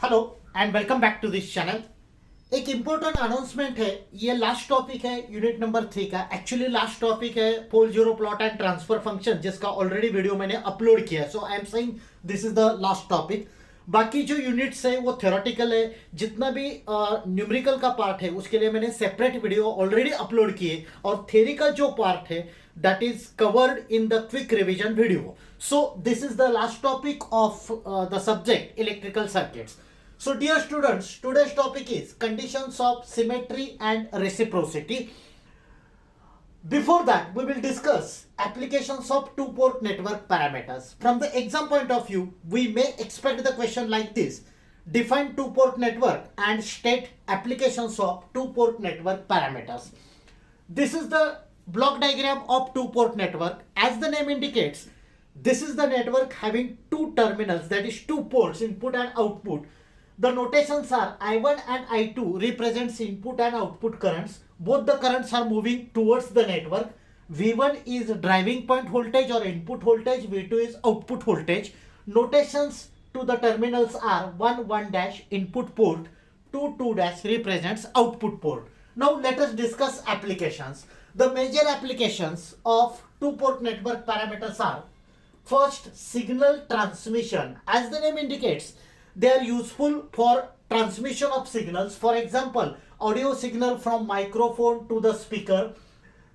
Hello and welcome back to this channel. एक important announcement है। ये लास्ट टॉपिक है यूनिट नंबर 3 का। एक्चुअली लास्ट टॉपिक है pole zero plot and transfer function, जिसका already video मैंने अपलोड किया है। So I am saying this is the last topic. बाकी जो यूनिट्स है वो थ्योरेटिकल है। जितना भी न्यूमेरिकल का पार्ट है उसके लिए मैंने सेपरेट वीडियो ऑलरेडी अपलोड किए, और थ्योरी का जो पार्ट है that is covered in the quick revision video. So this is the last topic of the subject electrical circuits. So dear students, today's topic is conditions of symmetry and reciprocity. Before that, we will discuss applications of two-port network parameters. From the exam point of view, we may expect the question like this: define two-port network and state applications of two-port network parameters. This is the block diagram of two-port network. As the name indicates, this is the network having two terminals, that is two ports, input and output. The notations are I1 and I2 represents input and output currents. Both the currents are moving towards the network. V1 is driving point voltage or input voltage, V2 is output voltage. Notations to the terminals are 1 1 dash input port, 2 2 dash represents output port. Now let us discuss applications. The major applications of two-port network parameters are: first, signal transmission. As the name indicates, they are useful for transmission of signals. For example, audio signal from microphone to the speaker.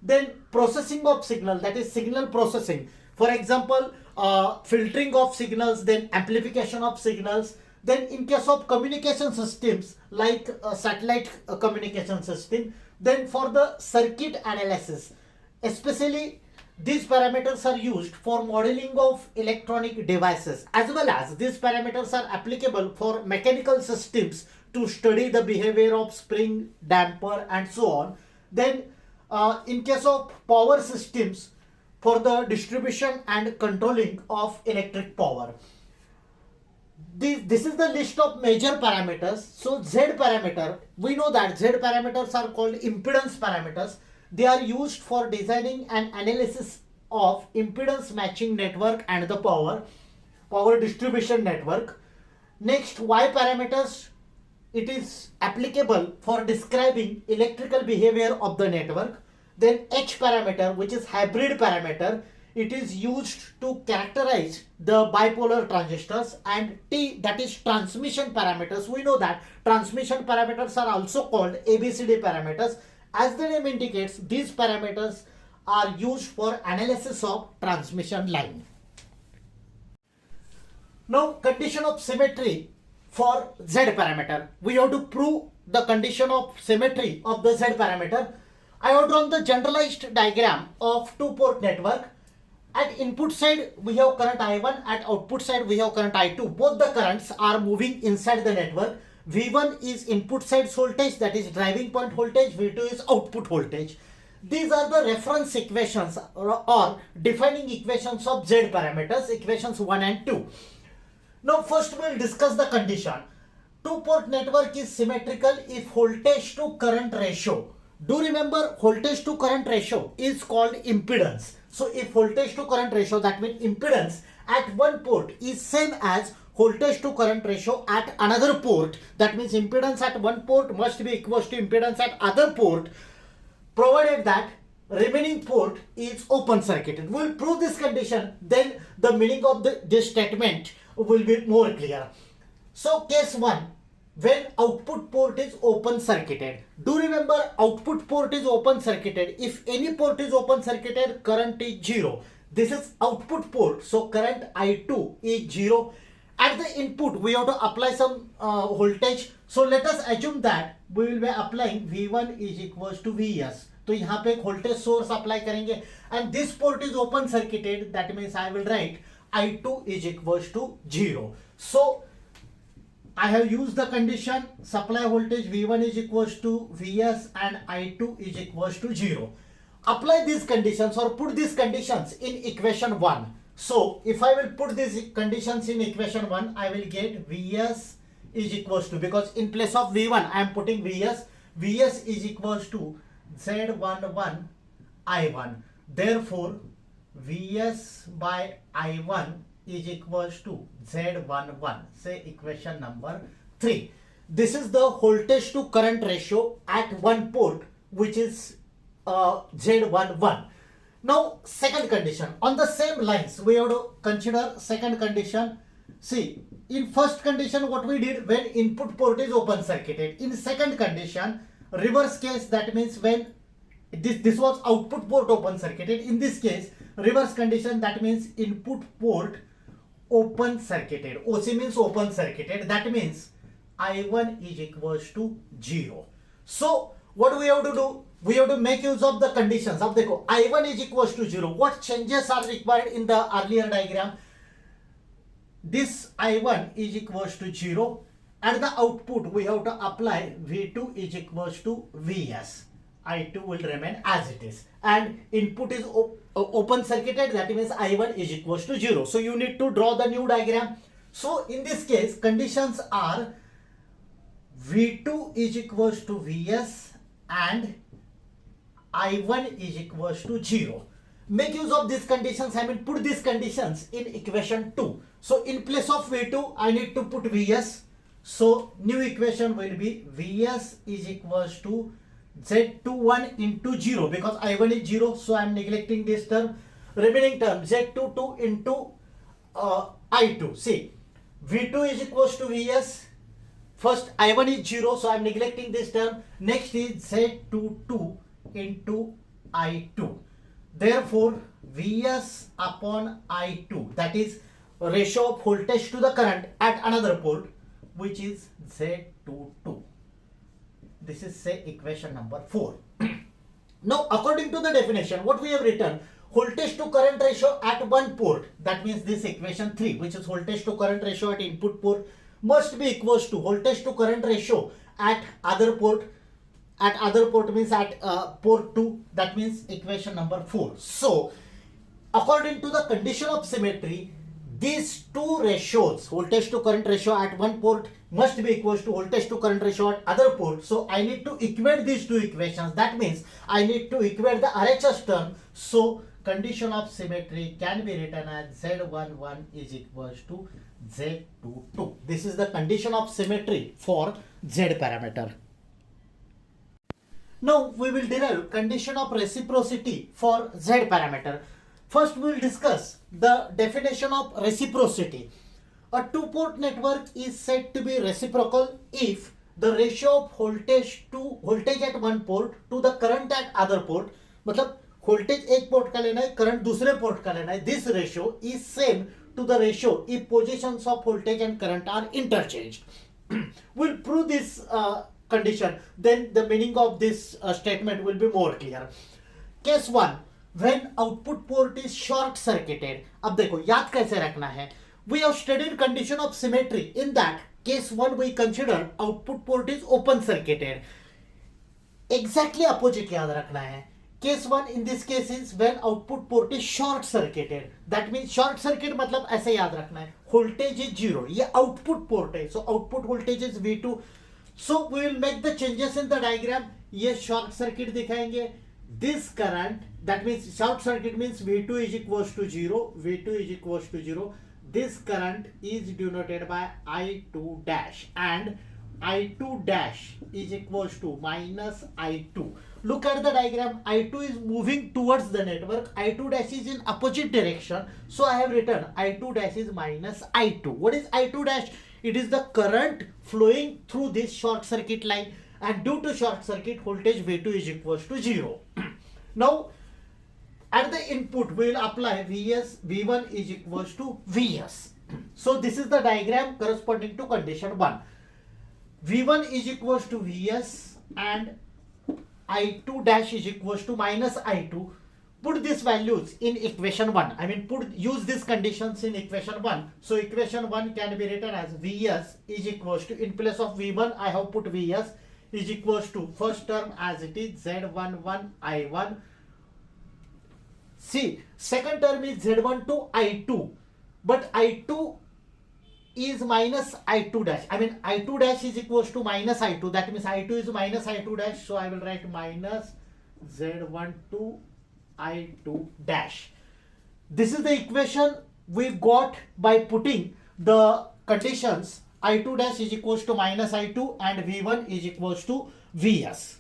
Then processing of signal, that is signal processing. For example, filtering of signals, then amplification of signals. Then in case of communication systems like satellite communication system, then for the circuit analysis, especially these parameters are used for modeling of electronic devices, as well as these parameters are applicable for mechanical systems to study the behavior of spring, damper and so on. Then in case of power systems, for the distribution and controlling of electric power. This is the list of major parameters. So Z parameter, we know that Z parameters are called impedance parameters. They are used for designing and analysis of impedance matching network and the power distribution network. Next, Y parameters, it is applicable for describing electrical behavior of the network. Then H parameter, which is hybrid parameter, it is used to characterize the bipolar transistors. And T, that is transmission parameters. We know that transmission parameters are also called ABCD parameters. As the name indicates, these parameters are used for analysis of transmission line. Now, condition of symmetry for Z parameter. We have to prove the condition of symmetry of the Z parameter. I have drawn the generalized diagram of two-port network. At input side we have current I1, at output side we have current I2. Both the currents are moving inside the network. V1 is input side voltage, that is driving point voltage. V2 is output voltage. These are the reference equations or defining equations of Z parameters, equations 1 and 2. Now first we will discuss the condition. Two-port network is symmetrical if voltage to current ratio. Do remember, voltage to current ratio is called impedance. So if voltage to current ratio, that means impedance at one port is same as voltage to current ratio at another port, that means impedance at one port must be equal to impedance at other port, provided that remaining port is open circuited. We will prove this condition, then the meaning of this statement will be more clear. So case 1, when output port is open circuited. Do remember, output port is open circuited. If any port is open circuited, current is 0. This is output port, so current I2 is 0. At the input we have to apply some voltage. So let us assume that we will be applying V1 is equals to Vs. तो यहाँ पे एक voltage source apply करेंगे, and this port is open circuited. That means I will write I2 is equals to 0. So I have used the condition supply voltage V1 is equals to Vs and I2 is equals to 0. Apply these conditions or put these conditions in equation 1. So if I will put these conditions in equation 1, I will get Vs is equals to, because in place of V1 I am putting Vs. Vs is equals to Z11 I1. Therefore Vs by I1 is equals to Z11. Say equation number 3. This is the voltage to current ratio at one port, which is Z11. Now, second condition. On the same lines, we have to consider second condition. See, in first condition, what we did when input port is open circuited. In second condition, reverse case, that means when this was output port open circuited. In this case, reverse condition, that means input port open circuited. OC means open circuited. That means I1 is equals to 0. So, what we have to do? We have to make use of the conditions. Ab dekho, I1 is equals to 0. What changes are required in the earlier diagram? This I1 is equals to 0. At the output, we have to apply V2 is equals to Vs. I2 will remain as it is. And input is open circuited. That means I1 is equals to 0. So, you need to draw the new diagram. So, in this case, conditions are V2 is equals to Vs and I1 is equals to 0. Make use of these conditions. I mean, put these conditions in equation 2. So, in place of V2, I need to put Vs. So, new equation will be Vs is equals to Z21 into 0 because I1 is 0. So, I am neglecting this term. Remaining term Z22 into I2. See, V2 is equals to Vs. First, I1 is 0. So, I am neglecting this term. Next is Z22 into I2. Therefore, Vs upon I2, that is ratio of voltage to the current at another port, which is Z22. This is say equation number 4. Now, according to the definition, what we have written, voltage to current ratio at one port, that means this equation 3, which is voltage to current ratio at input port, must be equals to voltage to current ratio at other port. At other port means at port 2, that means equation number 4. So, according to the condition of symmetry, these two ratios, voltage to current ratio at one port must be equals to voltage to current ratio at other port. So, I need to equate these two equations. That means I need to equate the RHS term. So, condition of symmetry can be written as Z11 is equals to Z22. This is the condition of symmetry for Z parameter. Now, we will derive condition of reciprocity for Z parameter. First, we will discuss the definition of reciprocity. A two-port network is said to be reciprocal if the ratio of voltage at one port to the current at other port, मतलब voltage एक port का लेना है, current दूसरे port का लेना है. This ratio is same to the ratio if positions of voltage and current are interchanged. We'll prove this condition, then the meaning of this statement will be more clear. Case 1, when output port is short circuited. अब देखो याद कैसे रखना है. We have studied condition of symmetry. In that case 1 we consider output port is open circuited. Exactly opposite याद रखना है. Case 1 in this case is when output port is short circuited. That means short circuit मतलब ऐसे याद रखना है. Voltage is 0. ये output port है. So output voltage is V2. So we will make the changes in the diagram. ये short circuit दिखाएंगे. This current, that means short circuit means V2 is equals to 0. V2 is equals to 0. This current is denoted by I2 dash and I2 dash is equals to minus I2. Look at the diagram. I2 is moving towards the network. I2 dash is in opposite direction. So I have written I2 dash is minus I2. What is I2 dash? It is the current flowing through this short circuit line, and due to short circuit voltage V2 is equals to 0. Now at the input we will apply Vs, V1 is equals to Vs. So this is the diagram corresponding to condition 1. V1 is equals to Vs and I2 dash is equals to minus I2. Put these values in equation 1. I mean use these conditions in equation 1. So equation 1 can be written as Vs is equals to, in place of V1 I have put Vs is equals to first term as it is Z11 I1. See, second term is Z12 I2, but I2 is minus I2 dash. I mean I2 dash is equals to minus I2. That means I2 is minus I2 dash. So I will write minus Z12 I2 dash. This is the equation we got by putting the conditions I2 dash is equals to minus I2 and V1 is equals to Vs.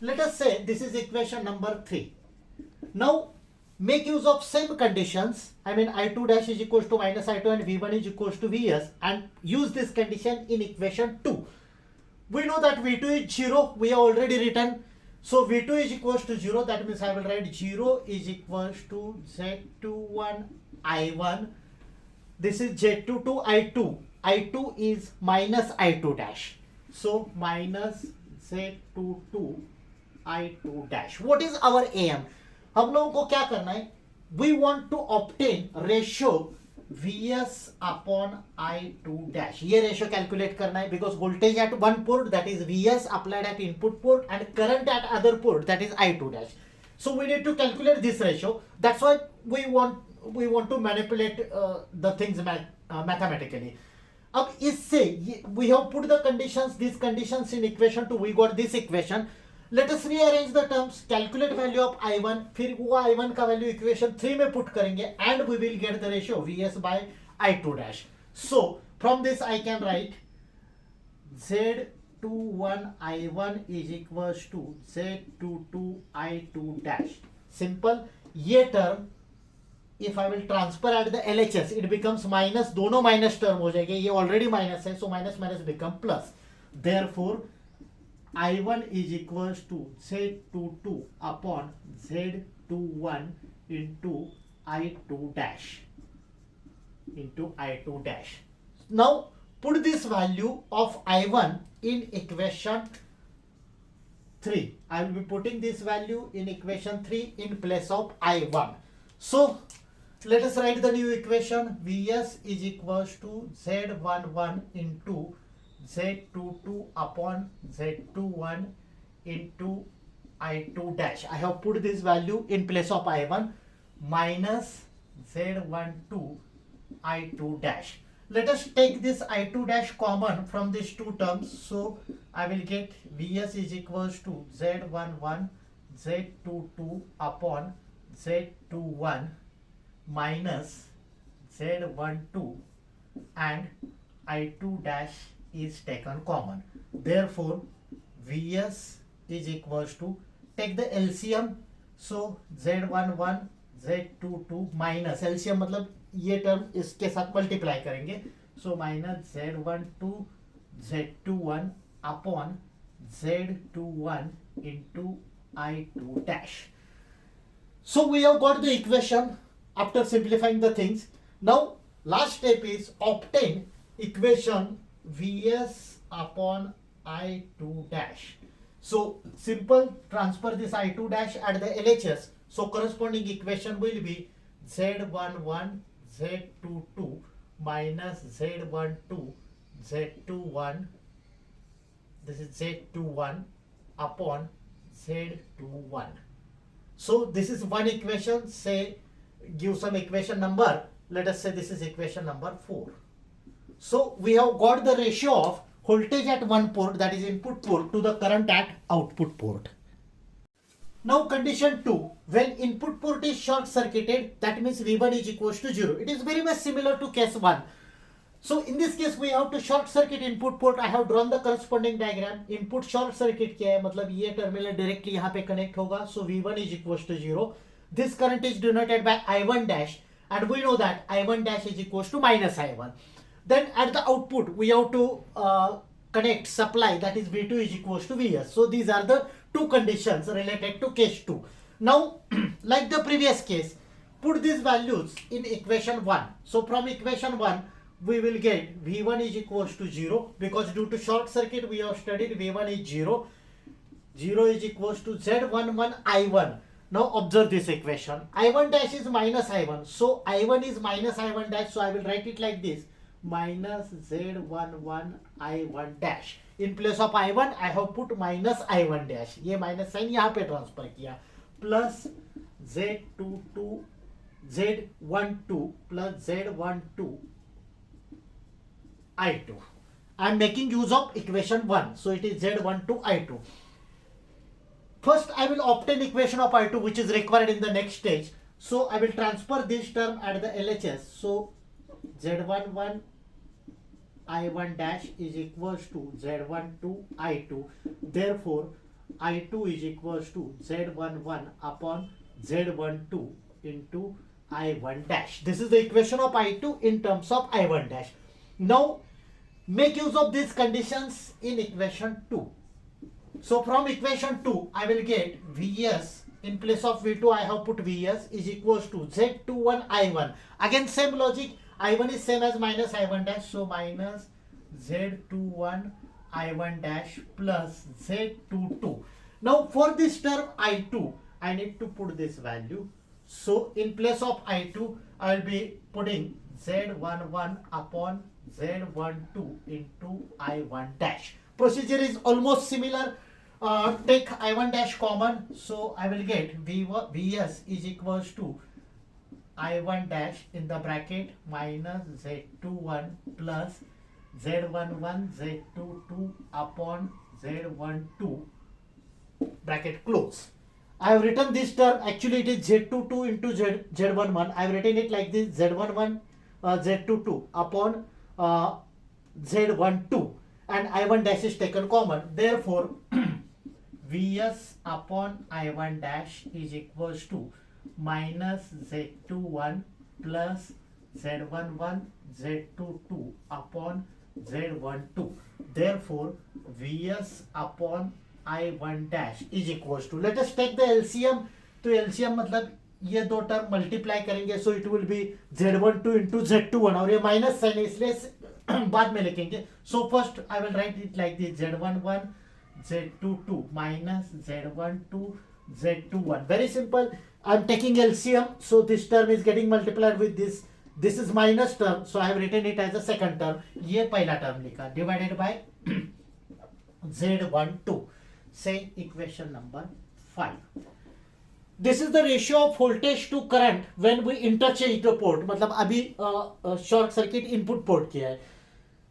Let us say this is equation number 3. Now make use of same conditions. I mean I2 dash is equals to minus I2 and V1 is equals to Vs, and use this condition in equation 2. We know that V2 is 0. We have already written. So V2 is equals to 0. That means I will write 0 is equals to Z21 I1. This is Z22 I2. I2 is minus I2 dash. So minus Z22 I2 dash. What is our aim? हम लोगों को क्या करना है? We want to obtain ratio Vs upon I2 dash. ये ratio calculate करना है because voltage at one port, that is Vs applied at input port, and current at other port, that is I2 dash. So we need to calculate this ratio. That's why we want to manipulate the things mathematically. अब इससे we have put the conditions, these conditions in equation 2. We got this equation. Let us rearrange the terms, calculate value of I1, फिर वो I1 का value equation 3 में put करेंगे, and we will get the ratio Vs by I2 dash. So from this I can write Z21 I1 is equals to Z22 I2 dash. Simple. ये term if I will transfer at the LHS, it becomes minus. दोनों minus term हो जाएंगे. ये already minus है, so minus minus become plus. Therefore I1 is equals to Z22 upon Z21 into I2 dash. Now put this value of I1 in equation 3. I will be putting this value in equation 3 in place of I1. So let us write the new equation. Vs is equals to Z11 into Z22 upon Z21 into I2 dash. I have put this value in place of I1 minus Z12 I2 dash. Let us take this I2 dash common from these two terms. So I will get Vs is equals to Z11 Z22 upon Z21 minus Z12 and I2 dash is taken common. Therefore Vs is equals to, take the LCM, so Z11 Z22 minus LCM मतलब ये term इसके साथ multiply करेंगे, so minus Z12 Z21 upon Z21 into I2 dash. So we have got the equation after simplifying the things. Now last step is obtain equation Vs upon I2 dash. So simple, transfer this I2 dash at the LHS. So corresponding equation will be Z11 Z22 minus Z12 Z21. This is Z21 upon Z21. So this is one equation. Say give some equation number. Let us say this is equation number 4. So we have got the ratio of voltage at one port, that is input port, to the current at output port. Now condition 2, when input port is short circuited, that means V1 is equals to 0. It is very much similar to case 1. So in this case we have to short circuit input port. I have drawn the corresponding diagram. Input short circuit क्या है, मतलब ये terminal directly यहाँ पे connect होगा. So V1 is equals to 0. This current is denoted by I1 dash, and we know that I1 dash is equals to minus I1. Then at the output we have to connect supply, that is V2 is equals to Vs. So these are the two conditions related to case 2. Now like the previous case, put these values in equation 1. So from equation 1 we will get V1 is equals to 0, because due to short circuit we have studied V1 is 0. 0 is equals to Z11 I1. Now observe this equation. I1 dash is minus I1. So I1 is minus I1 dash. So I will write it like this. Minus Z11 I1 dash. In place of I1 I have put minus I1 dash. ये minus sign यहाँ पे transfer किया. Plus Z22 Z12 plus Z12 I2. I am making use of equation 1. So it is Z12 I2. First I will obtain equation of I2, which is required in the next stage. So I will transfer this term at the LHS. So Z11 I1 dash is equals to Z12 I2. Therefore, I2 is equals to Z11 upon Z12 into I1 dash. This is the equation of I2 in terms of I1 dash. Now, make use of these conditions in equation 2. So from equation 2, I will get Vs, in place of V2 I have put Vs is equals to Z21 I1. Again same logic, I1 is same as minus I1 dash, so minus Z21 I1 dash plus Z22. Now for this term I2, I need to put this value. So in place of I2, I will be putting Z11 upon Z12 into I1 dash. Procedure is almost similar. Take I1 dash common, so I will get Vs is equals to I1 dash in the bracket minus Z21 plus Z11 Z22 upon Z12 bracket close. I have written this term, actually it is Z22 into Z11. I have written it like this, Z11 Z22 upon Z12, and I1 dash is taken common. Therefore, Vs upon I1 dash is equals to minus Z21 plus Z11 Z22 upon Z12. Therefore, Vs upon I1 dash is equals to, let us take the LCM. तो LCM मतलब ये दो term multiply करेंगे, so it will be Z12 into Z21, और ये minus sign है इसलिए बाद में लिखेंगे. So first I will write it like this, Z11 Z22 minus Z12 Z21. Very simple. I am taking LCM, so this term is getting multiplied with this. This is minus term, so I have written it as a second term. ये पहला term लिखा, divided by Z12. Say equation number 5. This is the ratio of voltage to current when we interchange the port. मतलब अभी short circuit input port किया है.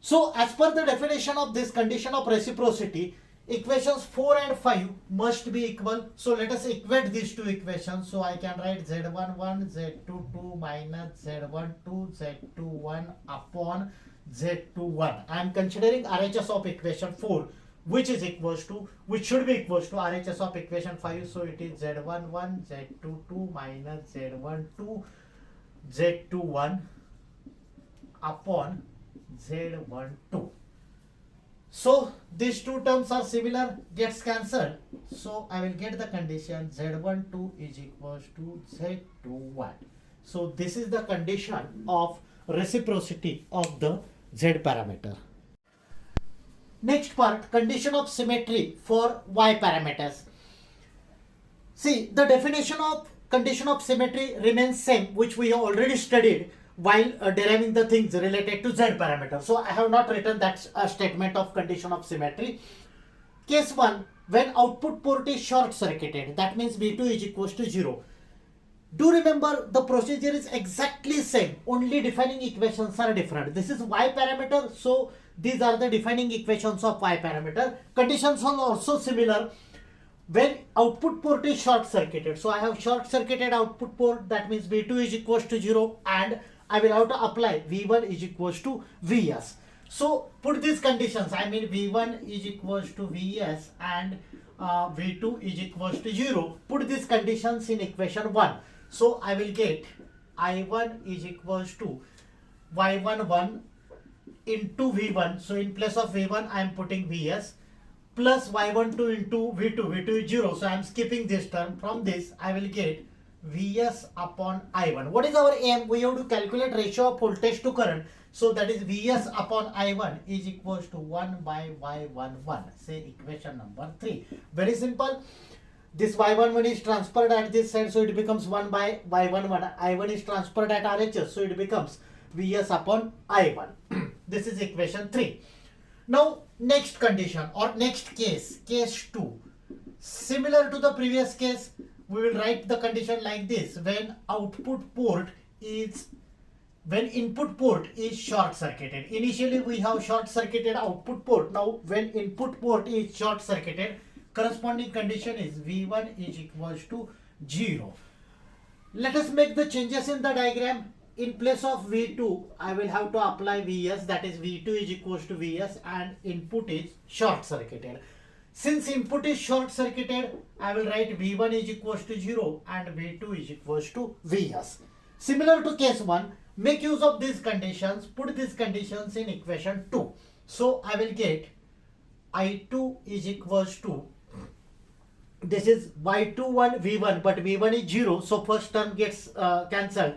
So as per the definition of this condition of reciprocity, equations 4 and 5 must be equal. So let us equate these two equations. So I can write Z11 Z22 minus Z12 Z21 upon Z21. I am considering RHS of equation 4, which should be equals to RHS of equation 5. So it is Z11 Z22 minus Z12 Z21 upon Z12. So these two terms are similar, gets cancelled. So I will get the condition Z12 is equals to Z21. So this is the condition of reciprocity of the Z parameter. Next part, condition of symmetry for Y parameters. See, the definition of condition of symmetry remains same, which we have already studied while deriving the things related to Z parameter. So I have not written that statement of condition of symmetry. Case 1, when output port is short circuited, that means V2 is equals to 0. Do remember the procedure is exactly same, only defining equations are different. This is Y parameter, so these are the defining equations of Y parameter. Conditions are also similar. When output port is short circuited, so I have short circuited output port, that means V2 is equals to 0, and I will have to apply V1 is equals to Vs. So put these conditions, I mean V1 is equals to Vs and V2 is equals to 0. Put these conditions in equation 1. So I will get I1 is equals to Y11 into V1. So in place of V1 I am putting Vs plus Y12 into V2. V2 is 0. So I am skipping this term. From this I will get Vs upon I1. What is our aim? We have to calculate ratio of voltage to current. So that is Vs upon I1 is equals to 1 by Y11. Say equation number 3. Very simple. This Y11 is transferred at this side, so it becomes 1 by Y11. I1 is transferred at RHS, so it becomes Vs upon I1. This is equation 3. Now next condition or next case, case 2. Similar to the previous case, we will write the condition like this. When input port is short circuited. Initially we have short circuited output port. Now when input port is short circuited, corresponding condition is V1 is equals to 0. Let us make the changes in the diagram. in place of V2 I will have to apply Vs, that is V2 is equals to Vs and input is short circuited. Since input is short circuited, I will write V1 is equals to 0 and V2 is equals to Vs. Similar to case 1, make use of these conditions, put these conditions in equation 2. So I will get I2 is equals to, this is Y21 V1, but V1 is 0, so first term gets cancelled,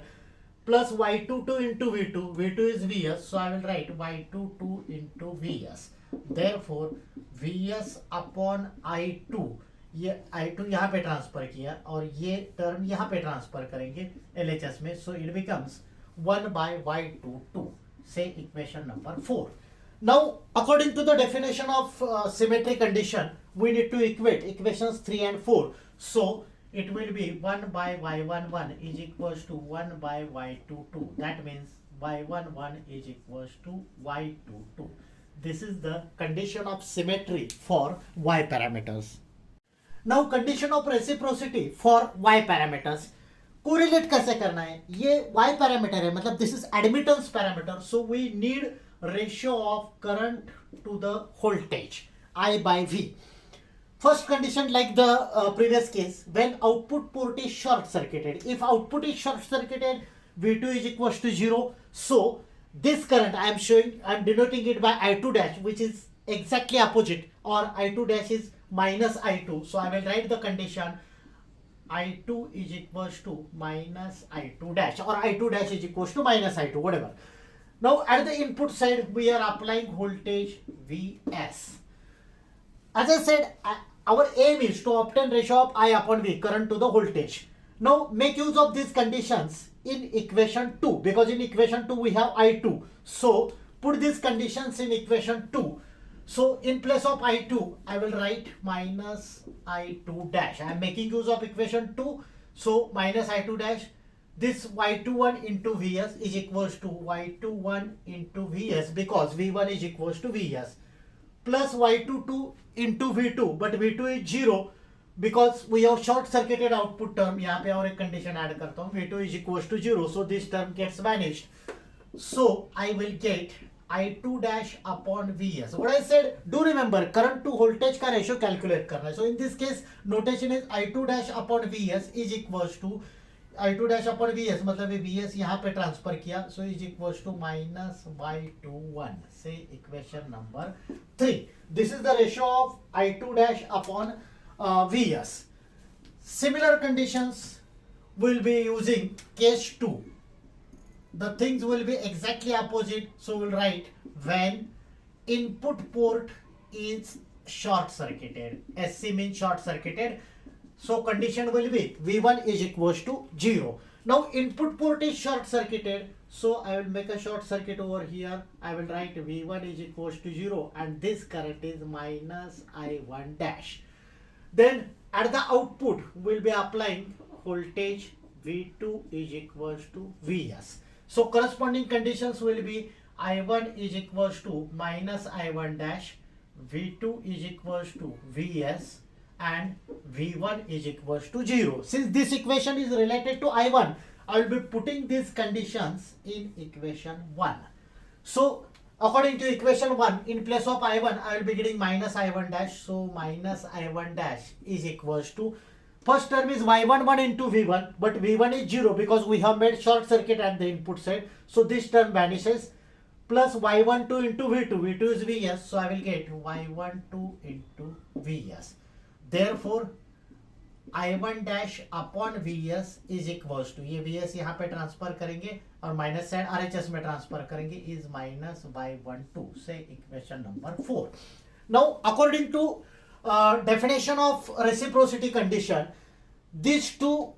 plus Y22 into V2, V2 is Vs, so I will write Y22 into Vs. Therefore Vs upon I2, ये I2 यहाँ पे transfer किया और ये term यहाँ पे transfer करेंगे LHS में, so it becomes 1 by Y22, say equation number 4. Now, according to the definition of symmetry condition, we need to equate equations 3 and 4. So, it will be 1 by Y11 is equals to 1 by Y22. That means Y11 is equals to Y22. This is the condition of symmetry for Y parameters. Now, condition of reciprocity for Y parameters. Correlate कैसे करना है? ये Y parameter है, मतलब this is admittance parameter. So, we need ratio of current to the voltage I by V. First condition, like the previous case, when output port is short circuited. If output is short circuited, V2 is equals to 0. So this current I am showing, I am denoting it by I2 dash, which is exactly opposite, or I2 dash is minus I2. So I will write the condition I2 is equals to minus I2 dash, or I2 dash is equals to minus I2, whatever. Now at the input side we are applying voltage Vs. As I said, our aim is to obtain ratio of I upon V, current to the voltage. Now make use of these conditions in equation 2, because in equation 2 we have I2. So put these conditions in equation 2. So in place of I2 I will write minus I2 dash. I am making use of equation 2. So minus I2 dash. This Y21 into Vs is equals to Y21 into Vs, because V1 is equals to Vs, plus Y22 into V2, but V2 is 0 because we have short circuited output term. यहाँ पे और एक condition add करता हूँ, V2 is equals to 0, so this term gets vanished. So I will get I2 dash upon Vs. What I said, do remember current to voltage का ratio calculate करना है. So in this case notation is I2 dash upon Vs is equals to I2 dash upon Vs, मतलब ये Vs यहाँ पे transfer किया, so is equals to minus Y21, say equation number 3. This is the ratio of I2 dash upon Vs. Similar conditions will be using case 2. The things will be exactly opposite, so we'll write when input port is short circuited. SC means short circuited. So condition will be V1 is equals to 0. Now input port is short circuited, so I will make a short circuit over here. I will write V1 is equals to 0 and this current is minus I1 dash. Then at the output we will be applying voltage V2 is equals to Vs. So corresponding conditions will be I1 is equals to minus I1 dash, V2 is equals to Vs, and V1 is equals to 0. Since this equation is related to I1, I will be putting these conditions in equation 1. So according to equation 1, in place of I1, I will be getting minus I1 dash. So minus I1 dash is equals to, first term is Y11 into V1, but V1 is 0 because we have made short circuit at the input side. So this term vanishes, plus Y12 into V2. V2 is Vs, so I will get Y12 into Vs. Therefore I1 dash upon Vs is equals to, ये Vs यहाँ पे transfer करेंगे और minus side RHS में transfer करेंगे, is minus Y12, say equation number 4. Now according to definition of reciprocity condition, these two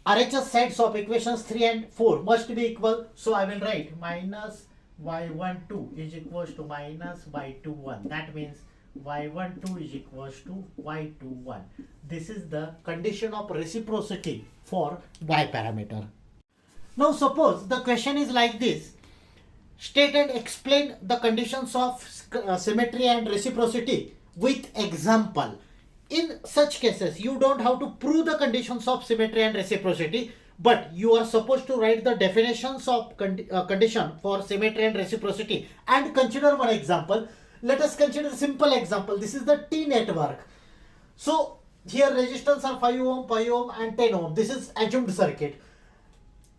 RHS sides of equations 3 and 4 must be equal. So I will write minus Y12 is equals to minus Y21. That means Y12 is equals to Y21. This is the condition of reciprocity for Y parameter. Now suppose the question is like this. State and explain the conditions of symmetry and reciprocity with example. In such cases, you don't have to prove the conditions of symmetry and reciprocity, but you are supposed to write the definitions of condition for symmetry and reciprocity. And consider one example. Let us consider a simple example. This is the T network. So here resistance are 5 ohm, 5 ohm and 10 ohm. This is assumed circuit.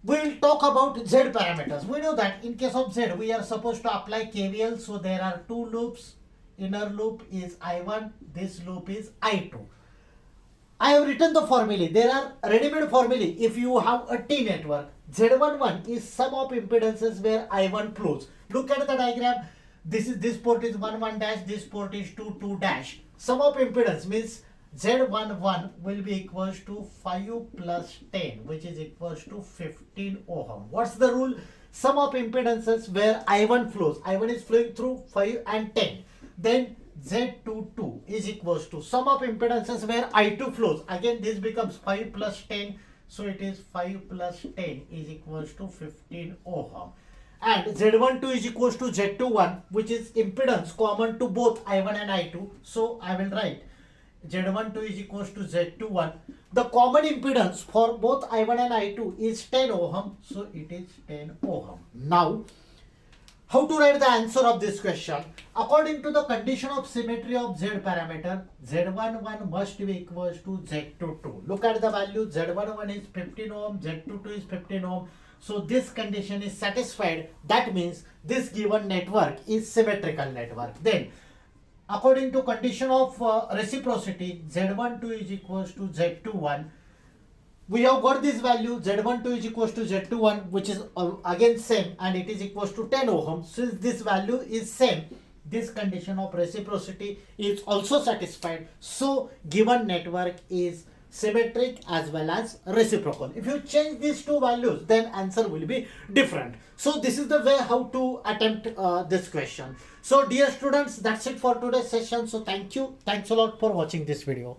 We will talk about Z parameters. We know that in case of Z, we are supposed to apply KVL. So there are two loops. Inner loop is I1, this loop is I2. I have written the formulae. There are ready-made formulae. If you have a T network, Z11 is sum of impedances where I1 flows. Look at the diagram. This port is 1 1 dash, this port is 2 2 dash. Sum of impedance means Z11 will be equals to 5 plus 10, which is equals to 15 ohm. What's the rule? Sum of impedances where I1 flows. I1 is flowing through 5 and 10. Then Z22 is equals to sum of impedances where I2 flows. Again, this becomes 5 plus 10. So it is 5 plus 10 is equals to 15 ohm. And Z12 is equals to Z21, which is impedance common to both I1 and I2. So I will write Z12 is equals to Z21. The common impedance for both I1 and I2 is 10 ohm. So it is 10 ohm. Now, how to write the answer of this question? According to the condition of symmetry of Z parameter, Z11 must be equals to Z22. Look at the value. Z11 is 15 ohm, Z22 is 15 ohm. So this condition is satisfied. That means this given network is symmetrical network. Then, according to condition of reciprocity, Z12 is equals to Z21. We have got this value. Z12 is equals to Z21, which is again same, and it is equals to 10 ohm. Since this value is same, this condition of reciprocity is also satisfied. So given network is symmetric as well as reciprocal. If you change these two values, then answer will be different. So this is the way how to attempt this question. So dear students, that's it for today's session. So thank you. Thanks a lot for watching this video.